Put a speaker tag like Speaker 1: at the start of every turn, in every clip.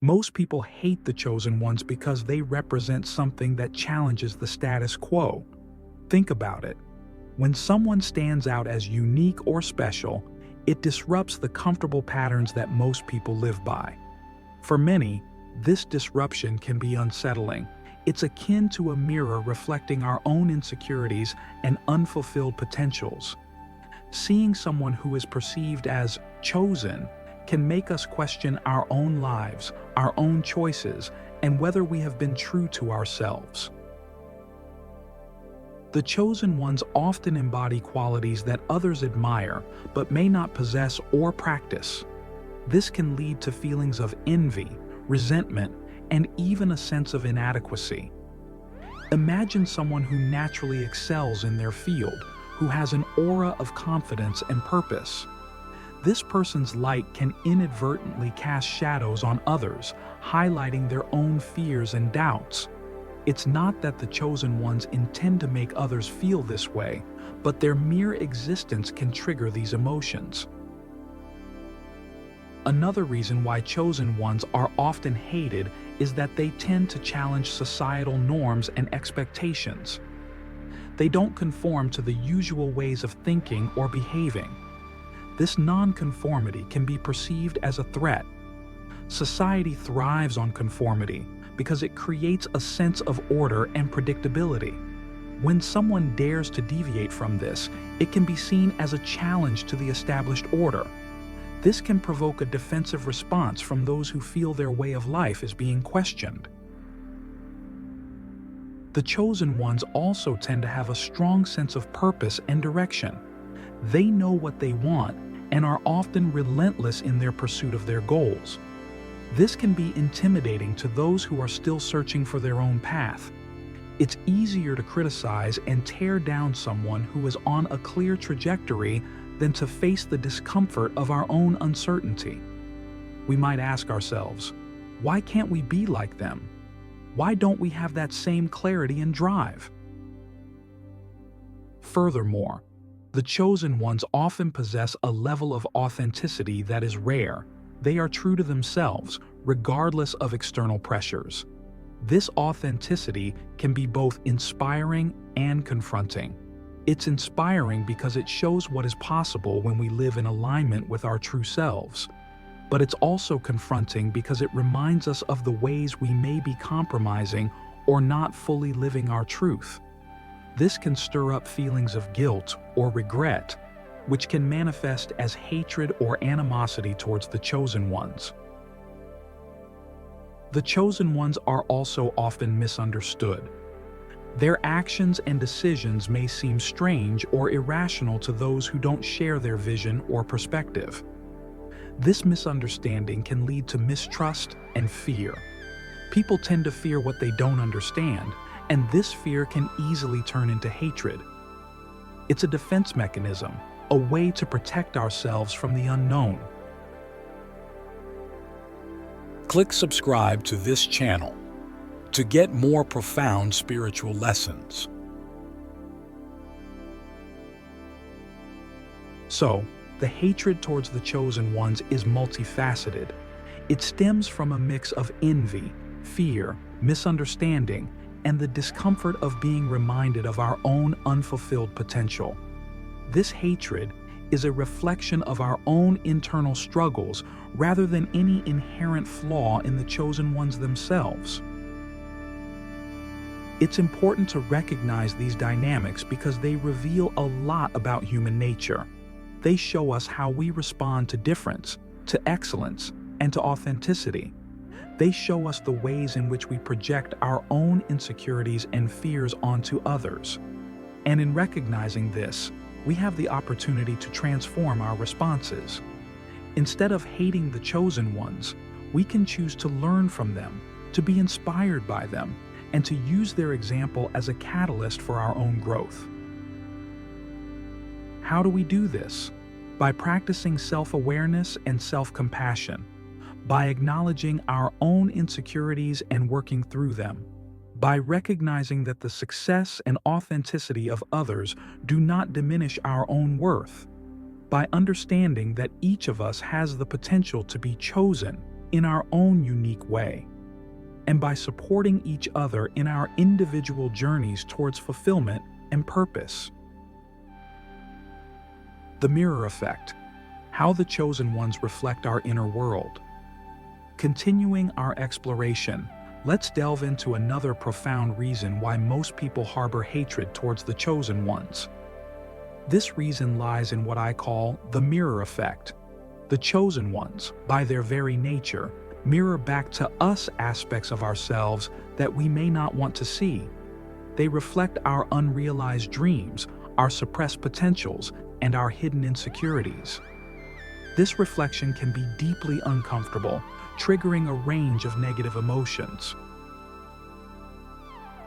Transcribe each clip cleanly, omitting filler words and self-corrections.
Speaker 1: Most people hate the chosen ones because they represent something that challenges the status quo. Think about it. When someone stands out as unique or special, it disrupts the comfortable patterns that most people live by. For many, this disruption can be unsettling. It's akin to a mirror reflecting our own insecurities and unfulfilled potentials. Seeing someone who is perceived as chosen can make us question our own lives, our own choices, and whether we have been true to ourselves. The chosen ones often embody qualities that others admire but may not possess or practice. This can lead to feelings of envy, resentment, and even a sense of inadequacy. Imagine someone who naturally excels in their field, who has an aura of confidence and purpose. This person's light can inadvertently cast shadows on others, highlighting their own fears and doubts. It's not that the chosen ones intend to make others feel this way, but their mere existence can trigger these emotions. Another reason why chosen ones are often hated is that they tend to challenge societal norms and expectations. They don't conform to the usual ways of thinking or behaving. This nonconformity can be perceived as a threat. Society thrives on conformity because it creates a sense of order and predictability. When someone dares to deviate from this, it can be seen as a challenge to the established order. This can provoke a defensive response from those who feel their way of life is being questioned. The chosen ones also tend to have a strong sense of purpose and direction. They know what they want and are often relentless in their pursuit of their goals. This can be intimidating to those who are still searching for their own path. It's easier to criticize and tear down someone who is on a clear trajectory than to face the discomfort of our own uncertainty. We might ask ourselves, why can't we be like them? Why don't we have that same clarity and drive? Furthermore, the chosen ones often possess a level of authenticity that is rare. They are true to themselves, regardless of external pressures. This authenticity can be both inspiring and confronting. It's inspiring because it shows what is possible when we live in alignment with our true selves. But it's also confronting because it reminds us of the ways we may be compromising or not fully living our truth. This can stir up feelings of guilt or regret, which can manifest as hatred or animosity towards the chosen ones. The chosen ones are also often misunderstood. Their actions and decisions may seem strange or irrational to those who don't share their vision or perspective. This misunderstanding can lead to mistrust and fear. People tend to fear what they don't understand, and this fear can easily turn into hatred. It's a defense mechanism, a way to protect ourselves from the unknown. Click subscribe to this channel to get more profound spiritual lessons. So, the hatred towards the chosen ones is multifaceted. It stems from a mix of envy, fear, misunderstanding, and the discomfort of being reminded of our own unfulfilled potential. This hatred is a reflection of our own internal struggles rather than any inherent flaw in the chosen ones themselves. It's important to recognize these dynamics because they reveal a lot about human nature. They show us how we respond to difference, to excellence, and to authenticity. They show us the ways in which we project our own insecurities and fears onto others. And in recognizing this, we have the opportunity to transform our responses. Instead of hating the chosen ones, we can choose to learn from them, to be inspired by them, and to use their example as a catalyst for our own growth. How do we do this? By practicing self-awareness and self-compassion, by acknowledging our own insecurities and working through them, by recognizing that the success and authenticity of others do not diminish our own worth, by understanding that each of us has the potential to be chosen, in our own unique way, and by supporting each other in our individual journeys towards fulfillment and purpose. The mirror effect: how the chosen ones reflect our inner world. Continuing our exploration, let's delve into another profound reason why most people harbor hatred towards the chosen ones. This reason lies in what I call the mirror effect. The chosen ones, by their very nature, mirror back to us aspects of ourselves that we may not want to see. They reflect our unrealized dreams, our suppressed potentials, and our hidden insecurities. This reflection can be deeply uncomfortable, triggering a range of negative emotions.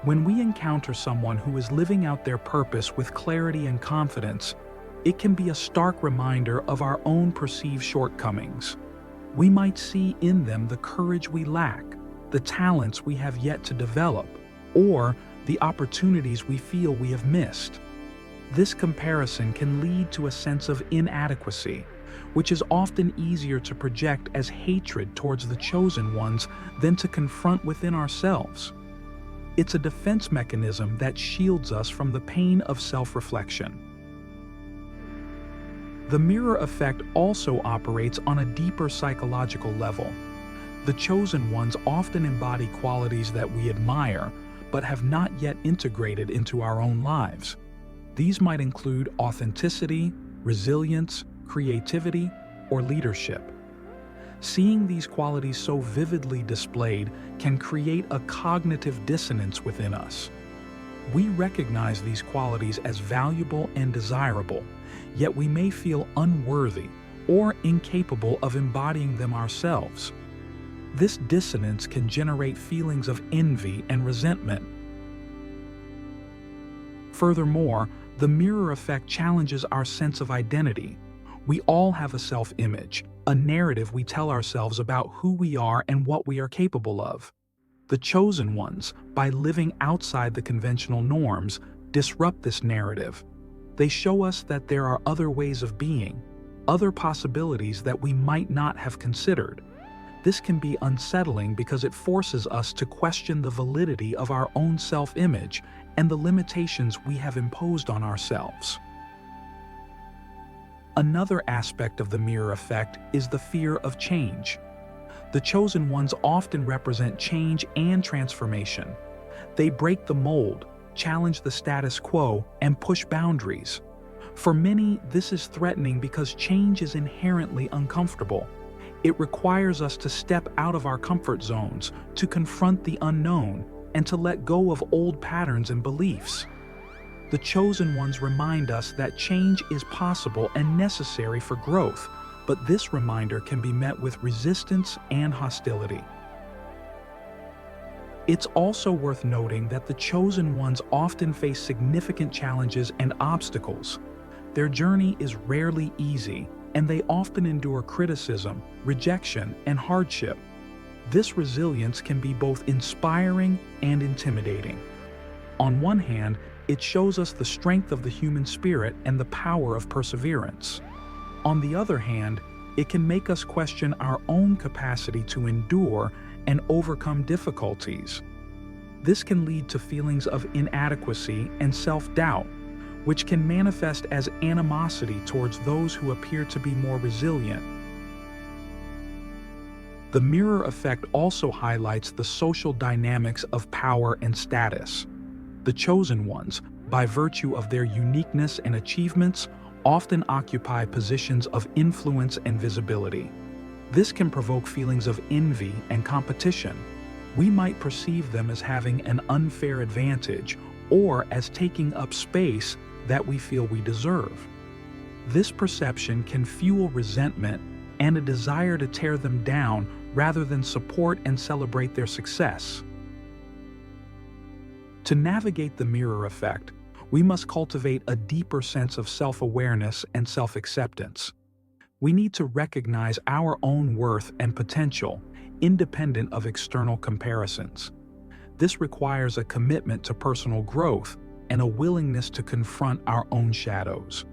Speaker 1: When we encounter someone who is living out their purpose with clarity and confidence, it can be a stark reminder of our own perceived shortcomings. We might see in them the courage we lack, the talents we have yet to develop, or the opportunities we feel we have missed. This comparison can lead to a sense of inadequacy, which is often easier to project as hatred towards the chosen ones than to confront within ourselves. It's a defense mechanism that shields us from the pain of self-reflection. The mirror effect also operates on a deeper psychological level. The chosen ones often embody qualities that we admire, but have not yet integrated into our own lives. These might include authenticity, resilience, creativity, or leadership. Seeing these qualities so vividly displayed can create a cognitive dissonance within us. We recognize these qualities as valuable and desirable, yet we may feel unworthy or incapable of embodying them ourselves. This dissonance can generate feelings of envy and resentment. Furthermore, the mirror effect challenges our sense of identity. We all have a self-image, a narrative we tell ourselves about who we are and what we are capable of. The chosen ones, by living outside the conventional norms, disrupt this narrative. They show us that there are other ways of being, other possibilities that we might not have considered. This can be unsettling because it forces us to question the validity of our own self-image and the limitations we have imposed on ourselves. Another aspect of the mirror effect is the fear of change. The chosen ones often represent change and transformation. They break the mold, challenge the status quo, and push boundaries. For many, this is threatening because change is inherently uncomfortable. It requires us to step out of our comfort zones, to confront the unknown, and to let go of old patterns and beliefs. The chosen ones remind us that change is possible and necessary for growth, but this reminder can be met with resistance and hostility. It's also worth noting that the chosen ones often face significant challenges and obstacles. Their journey is rarely easy, and they often endure criticism, rejection, and hardship. This resilience can be both inspiring and intimidating. On one hand, it shows us the strength of the human spirit and the power of perseverance. On the other hand, it can make us question our own capacity to endure and overcome difficulties. This can lead to feelings of inadequacy and self-doubt, which can manifest as animosity towards those who appear to be more resilient. The mirror effect also highlights the social dynamics of power and status. The chosen ones, by virtue of their uniqueness and achievements, often occupy positions of influence and visibility. This can provoke feelings of envy and competition. We might perceive them as having an unfair advantage or as taking up space that we feel we deserve. This perception can fuel resentment and a desire to tear them down rather than support and celebrate their success. To navigate the mirror effect, we must cultivate a deeper sense of self-awareness and self-acceptance. We need to recognize our own worth and potential, independent of external comparisons. This requires a commitment to personal growth and a willingness to confront our own shadows.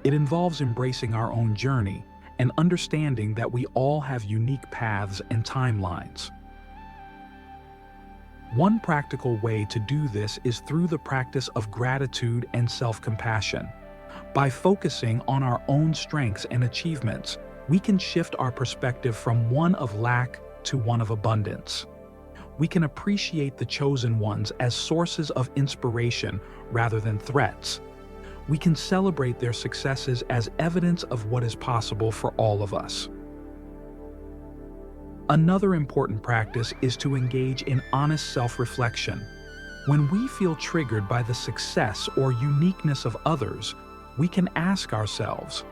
Speaker 1: It involves embracing our own journey and understanding that we all have unique paths and timelines. One practical way to do this is through the practice of gratitude and self-compassion. By focusing on our own strengths and achievements, we can shift our perspective from one of lack to one of abundance. We can appreciate the chosen ones as sources of inspiration rather than threats. We can celebrate their successes as evidence of what is possible for all of us. Another important practice is to engage in honest self-reflection. When we feel triggered by the success or uniqueness of others, we can ask ourselves,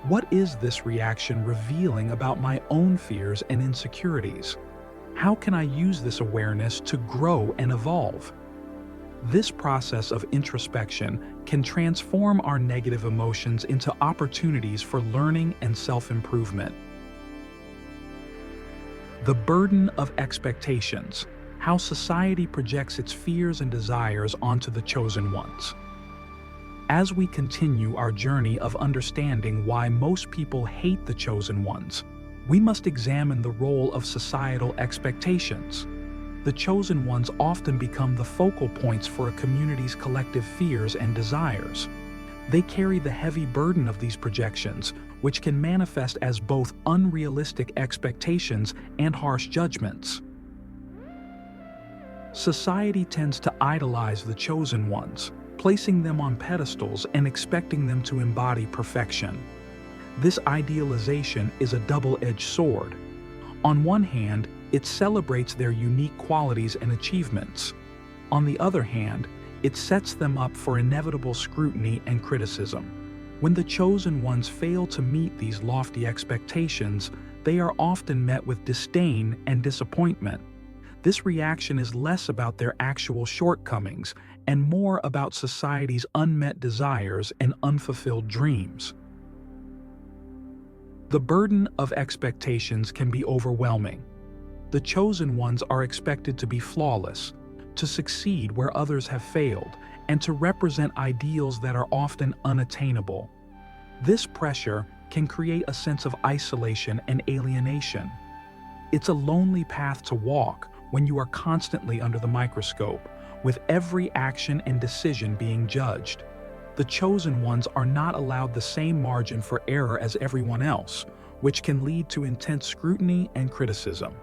Speaker 1: what is this reaction revealing about my own fears and insecurities? How can I use this awareness to grow and evolve? This process of introspection can transform our negative emotions into opportunities for learning and self-improvement. The burden of expectations, how society projects its fears and desires onto the chosen ones. As we continue our journey of understanding why most people hate the chosen ones, we must examine the role of societal expectations. The chosen ones often become the focal points for a community's collective fears and desires. They carry the heavy burden of these projections, which can manifest as both unrealistic expectations and harsh judgments. Society tends to idolize the chosen ones, placing them on pedestals and expecting them to embody perfection. This idealization is a double-edged sword. On one hand, it celebrates their unique qualities and achievements. On the other hand, it sets them up for inevitable scrutiny and criticism. When the chosen ones fail to meet these lofty expectations, they are often met with disdain and disappointment. This reaction is less about their actual shortcomings and more about society's unmet desires and unfulfilled dreams. The burden of expectations can be overwhelming. The chosen ones are expected to be flawless, to succeed where others have failed, and to represent ideals that are often unattainable. This pressure can create a sense of isolation and alienation. It's a lonely path to walk when you are constantly under the microscope, with every action and decision being judged. The chosen ones are not allowed the same margin for error as everyone else, which can lead to intense scrutiny and criticism.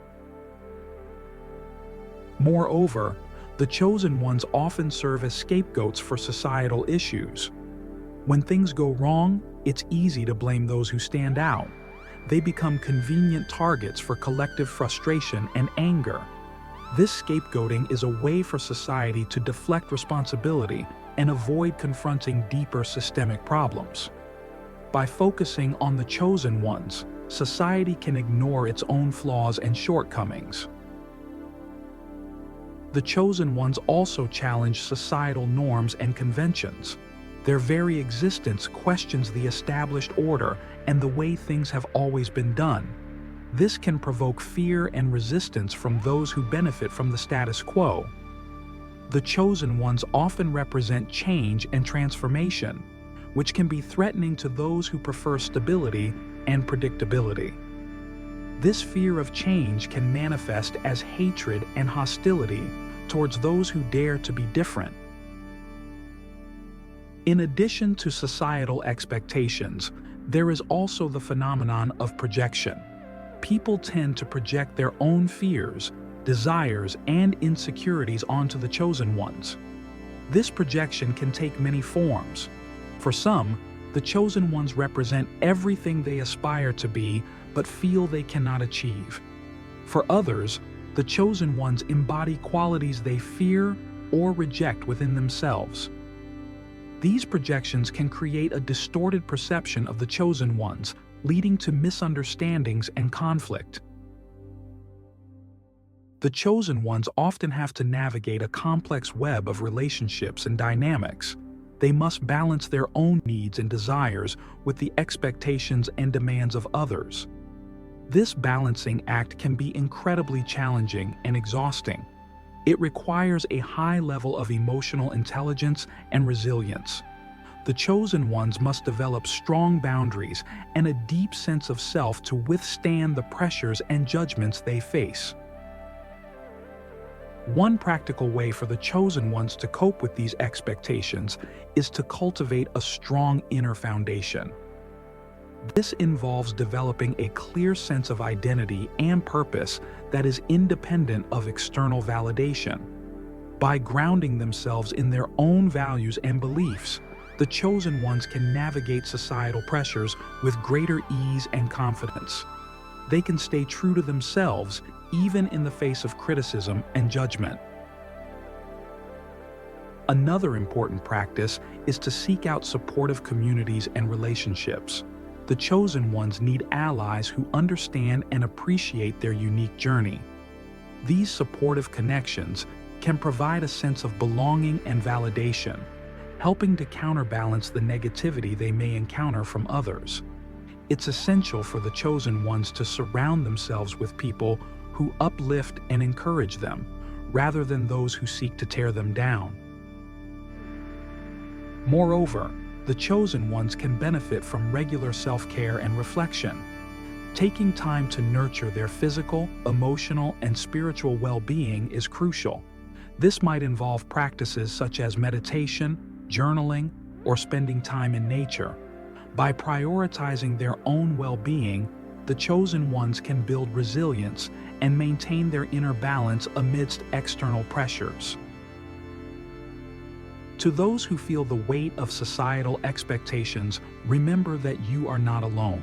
Speaker 1: Moreover, the chosen ones often serve as scapegoats for societal issues. When things go wrong, it's easy to blame those who stand out. They become convenient targets for collective frustration and anger. This scapegoating is a way for society to deflect responsibility and avoid confronting deeper systemic problems. By focusing on the chosen ones, society can ignore its own flaws and shortcomings. The chosen ones also challenge societal norms and conventions. Their very existence questions the established order and the way things have always been done. This can provoke fear and resistance from those who benefit from the status quo. The chosen ones often represent change and transformation, which can be threatening to those who prefer stability and predictability. This fear of change can manifest as hatred and hostility towards those who dare to be different. In addition to societal expectations, there is also the phenomenon of projection. People tend to project their own fears, desires, and insecurities onto the chosen ones. This projection can take many forms. For some, the chosen ones represent everything they aspire to be but feel they cannot achieve. For others, the chosen ones embody qualities they fear or reject within themselves. These projections can create a distorted perception of the chosen ones, leading to misunderstandings and conflict. The chosen ones often have to navigate a complex web of relationships and dynamics. They must balance their own needs and desires with the expectations and demands of others. This balancing act can be incredibly challenging and exhausting. It requires a high level of emotional intelligence and resilience. the chosen ones must develop strong boundaries and a deep sense of self to withstand the pressures and judgments they face. One practical way for the chosen ones to cope with these expectations is to cultivate a strong inner foundation. This involves developing a clear sense of identity and purpose that is independent of external validation. By grounding themselves in their own values and beliefs, the chosen ones can navigate societal pressures with greater ease and confidence. They can stay true to themselves even in the face of criticism and judgment. Another important practice is to seek out supportive communities and relationships. The chosen ones need allies who understand and appreciate their unique journey. These supportive connections can provide a sense of belonging and validation, helping to counterbalance the negativity they may encounter from others. It's essential for the chosen ones to surround themselves with people who uplift and encourage them, rather than those who seek to tear them down. Moreover, the chosen ones can benefit from regular self-care and reflection. Taking time to nurture their physical, emotional, and spiritual well-being is crucial. This might involve practices such as meditation, journaling, or spending time in nature. By prioritizing their own well-being, the chosen ones can build resilience and maintain their inner balance amidst external pressures. To those who feel the weight of societal expectations, remember that you are not alone.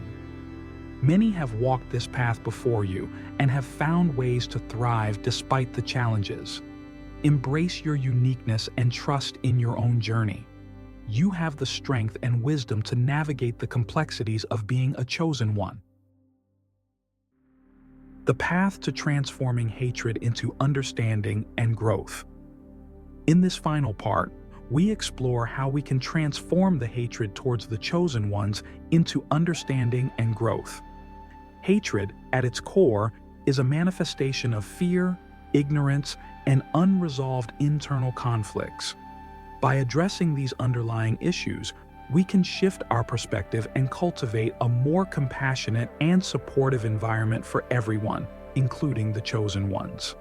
Speaker 1: Many have walked this path before you and have found ways to thrive despite the challenges. Embrace your uniqueness and trust in your own journey. You have the strength and wisdom to navigate the complexities of being a chosen one. The path to transforming hatred into understanding and growth. In this final part, we explore how we can transform the hatred towards the chosen ones into understanding and growth. Hatred, at its core, is a manifestation of fear, ignorance, and unresolved internal conflicts. By addressing these underlying issues, we can shift our perspective and cultivate a more compassionate and supportive environment for everyone, including the chosen ones.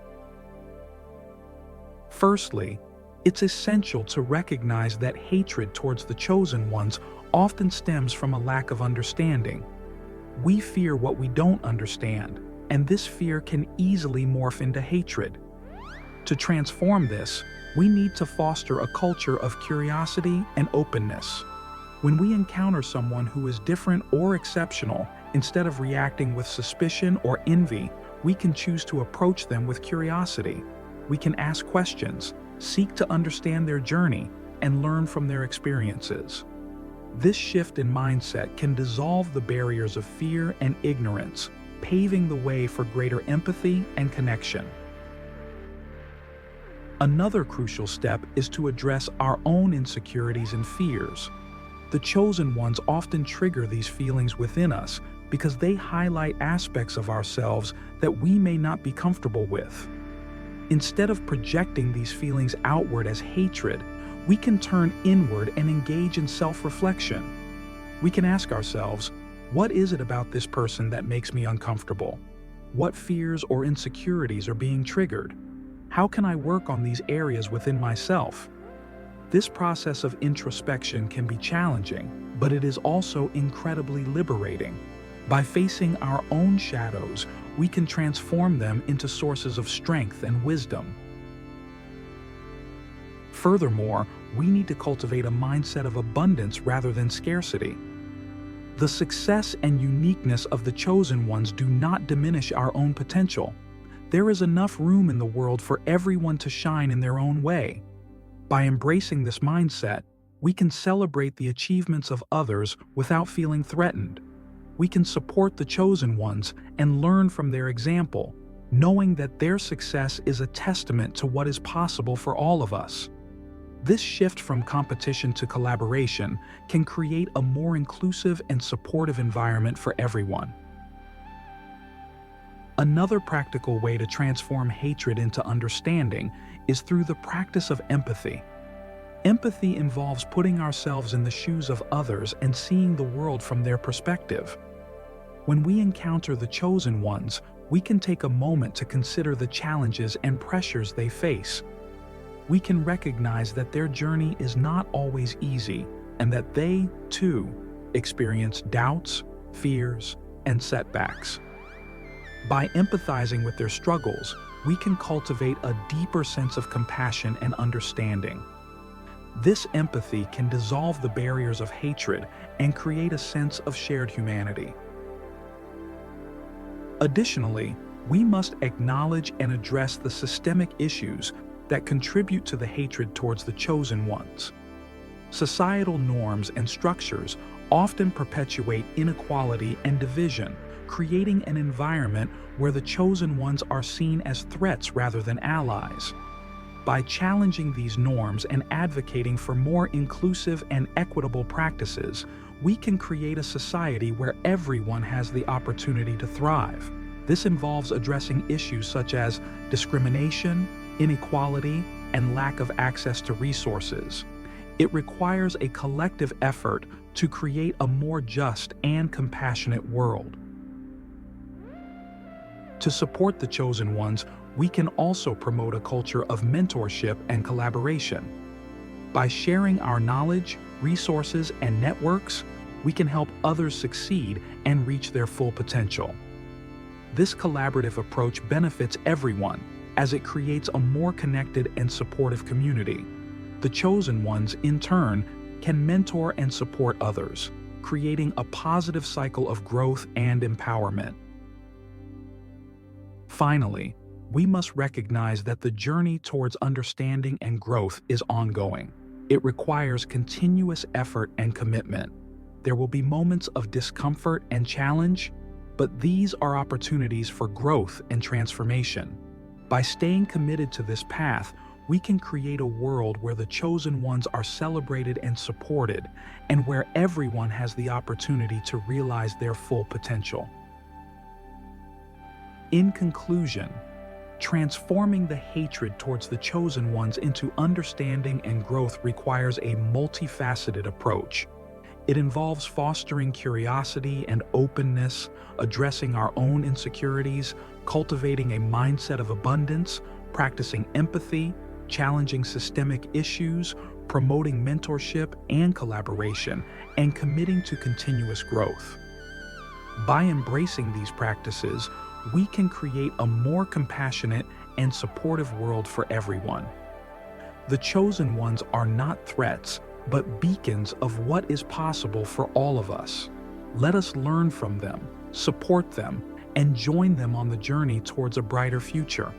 Speaker 1: Firstly, it's essential to recognize that hatred towards the chosen ones often stems from a lack of understanding. We fear what we don't understand, and this fear can easily morph into hatred. To transform this, we need to foster a culture of curiosity and openness. When we encounter someone who is different or exceptional, instead of reacting with suspicion or envy, we can choose to approach them with curiosity. We can ask questions, seek to understand their journey, and learn from their experiences. This shift in mindset can dissolve the barriers of fear and ignorance, paving the way for greater empathy and connection. Another crucial step is to address our own insecurities and fears. The chosen ones often trigger these feelings within us because they highlight aspects of ourselves that we may not be comfortable with. Instead of projecting these feelings outward as hatred, we can turn inward and engage in self-reflection. We can ask ourselves, what is it about this person that makes me uncomfortable? What fears or insecurities are being triggered? How can I work on these areas within myself? This process of introspection can be challenging, but it is also incredibly liberating. By facing our own shadows, we can transform them into sources of strength and wisdom. Furthermore, we need to cultivate a mindset of abundance rather than scarcity. The success and uniqueness of the chosen ones do not diminish our own potential. There is enough room in the world for everyone to shine in their own way. By embracing this mindset, we can celebrate the achievements of others without feeling threatened. We can support the chosen ones and learn from their example, knowing that their success is a testament to what is possible for all of us. This shift from competition to collaboration can create a more inclusive and supportive environment for everyone. Another practical way to transform hatred into understanding is through the practice of empathy. Empathy involves putting ourselves in the shoes of others and seeing the world from their perspective. When we encounter the chosen ones, we can take a moment to consider the challenges and pressures they face. We can recognize that their journey is not always easy and that they, too, experience doubts, fears, and setbacks. By empathizing with their struggles, we can cultivate a deeper sense of compassion and understanding. This empathy can dissolve the barriers of hatred and create a sense of shared humanity. Additionally, we must acknowledge and address the systemic issues that contribute to the hatred towards the chosen ones. Societal norms and structures often perpetuate inequality and division, creating an environment where the chosen ones are seen as threats rather than allies. By challenging these norms and advocating for more inclusive and equitable practices, we can create a society where everyone has the opportunity to thrive. This involves addressing issues such as discrimination, inequality, and lack of access to resources. It requires a collective effort to create a more just and compassionate world. To support the chosen ones, we can also promote a culture of mentorship and collaboration. By sharing our knowledge, resources, and networks, we can help others succeed and reach their full potential. This collaborative approach benefits everyone, as it creates a more connected and supportive community. The chosen ones, in turn, can mentor and support others, creating a positive cycle of growth and empowerment. Finally, we must recognize that the journey towards understanding and growth is ongoing. It requires continuous effort and commitment. There will be moments of discomfort and challenge, but these are opportunities for growth and transformation. By staying committed to this path, we can create a world where the chosen ones are celebrated and supported, and where everyone has the opportunity to realize their full potential. In conclusion, transforming the hatred towards the chosen ones into understanding and growth requires a multifaceted approach. It involves fostering curiosity and openness, addressing our own insecurities, cultivating a mindset of abundance, practicing empathy, challenging systemic issues, promoting mentorship and collaboration, and committing to continuous growth. By embracing these practices, we can create a more compassionate and supportive world for everyone. The chosen ones are not threats, but beacons of what is possible for all of us. Let us learn from them, support them, and join them on the journey towards a brighter future.